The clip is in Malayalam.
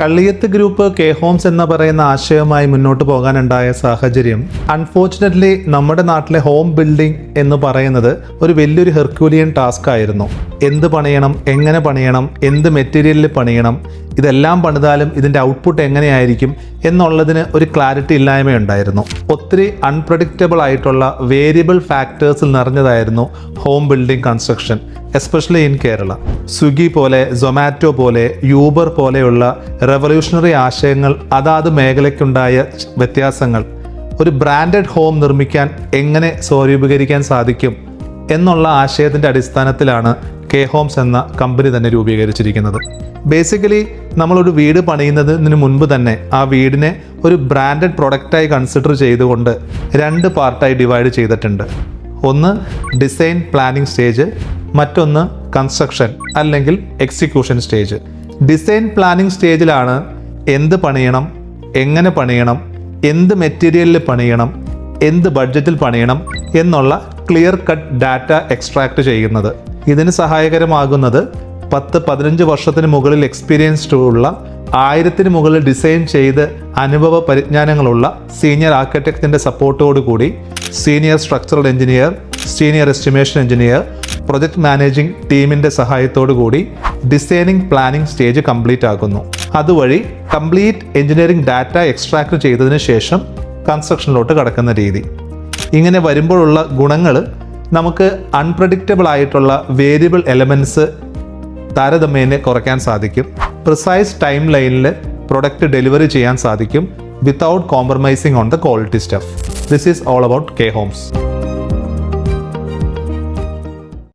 കള്ളിയത്ത് ഗ്രൂപ്പ് കെ ഹോംസ് എന്ന് പറയുന്ന ആശയവുമായി മുന്നോട്ട് പോകാനുണ്ടായ സാഹചര്യം, അൺഫോർച്ചുനേറ്റ്ലി നമ്മുടെ നാട്ടിലെ ഹോം ബിൽഡിംഗ് എന്ന് പറയുന്നത് ഒരു വലിയൊരു ഹെർക്യൂലിയൻ ടാസ്ക് ആയിരുന്നു. എന്ത് പണിയണം, എങ്ങനെ പണിയണം, എന്ത് മെറ്റീരിയലിൽ പണിയണം, ഇതെല്ലാം പണിതാലും ഇതിൻ്റെ ഔട്ട്പുട്ട് എങ്ങനെയായിരിക്കും എന്നുള്ളതിന് ഒരു ക്ലാരിറ്റി ഇല്ലായ്മയുണ്ടായിരുന്നു. ഒത്തിരി അൺപ്രഡിക്റ്റബിൾ ആയിട്ടുള്ള വേരിയബിൾ ഫാക്ടേഴ്സിൽ നിറഞ്ഞതായിരുന്നു home building construction, especially in Kerala. Swiggy പോലെ, സൊമാറ്റോ പോലെ, യൂബർ പോലെയുള്ള റെവല്യൂഷണറി ആശയങ്ങൾ, അതാത് മേഖലയ്ക്കുണ്ടായ വ്യത്യാസങ്ങൾ, ഒരു ബ്രാൻഡഡ് ഹോം നിർമ്മിക്കാൻ എങ്ങനെ സ്വരൂപീകരിക്കാൻ സാധിക്കും എന്നുള്ള ആശയത്തിൻ്റെ അടിസ്ഥാനത്തിലാണ് കെ ഹോംസ് എന്ന കമ്പനി തന്നെ രൂപീകരിച്ചിരിക്കുന്നത്. ബേസിക്കലി നമ്മളൊരു വീട് പണിയുന്നതിന് മുൻപ് തന്നെ ആ വീടിനെ ഒരു ബ്രാൻഡഡ് പ്രൊഡക്റ്റായി കൺസിഡർ ചെയ്തുകൊണ്ട് 2 പാർട്ടായി ഡിവൈഡ് ചെയ്തിട്ടുണ്ട്. ഒന്ന് ഡിസൈൻ പ്ലാനിംഗ് സ്റ്റേജ്, മറ്റൊന്ന് കൺസ്ട്രക്ഷൻ അല്ലെങ്കിൽ എക്സിക്യൂഷൻ സ്റ്റേജ്. ഡിസൈൻ പ്ലാനിംഗ് സ്റ്റേജിലാണ് എന്ത് പണിയണം, എങ്ങനെ പണിയണം, എന്ത് മെറ്റീരിയലിൽ പണിയണം, എന്ത് ബഡ്ജറ്റിൽ പണിയണം എന്നുള്ള ക്ലിയർ കട്ട് ഡാറ്റ എക്സ്ട്രാക്ട് ചെയ്യുന്നത്. ഇതിന് സഹായകരമാകുന്നത് 10-15 വർഷത്തിന് മുകളിൽ എക്സ്പീരിയൻസ്ഡ് ഉള്ള 1000-ന് മുകളിൽ ഡിസൈൻ ചെയ്ത് അനുഭവ പരിജ്ഞാനങ്ങളുള്ള സീനിയർ ആർക്കിടെക്റ്റിൻ്റെ സപ്പോർട്ടോടുകൂടി senior structural engineer, senior estimation engineer, project managing ടീമിൻ്റെ സഹായത്തോടു കൂടി ഡിസൈനിങ് പ്ലാനിംഗ് സ്റ്റേജ് കംപ്ലീറ്റ് ആകുന്നു. അതുവഴി കംപ്ലീറ്റ് എഞ്ചിനീയറിംഗ് ഡാറ്റ എക്സ്ട്രാക്ട് ചെയ്തതിന് ശേഷം കൺസ്ട്രക്ഷനിലോട്ട് കടക്കുന്ന രീതി. ഇങ്ങനെ വരുമ്പോഴുള്ള ഗുണങ്ങൾ, നമുക്ക് അൺപ്രഡിക്റ്റബിൾ ആയിട്ടുള്ള വേരിയബിൾ എലമെൻറ്റ്സ് താരതമ്യേന കുറയ്ക്കാൻ സാധിക്കും. പ്രിസൈസ് ടൈം ലൈനിൽ പ്രൊഡക്റ്റ് ഡെലിവറി ചെയ്യാൻ സാധിക്കും without compromising on the quality stuff. This is all about K Holmes.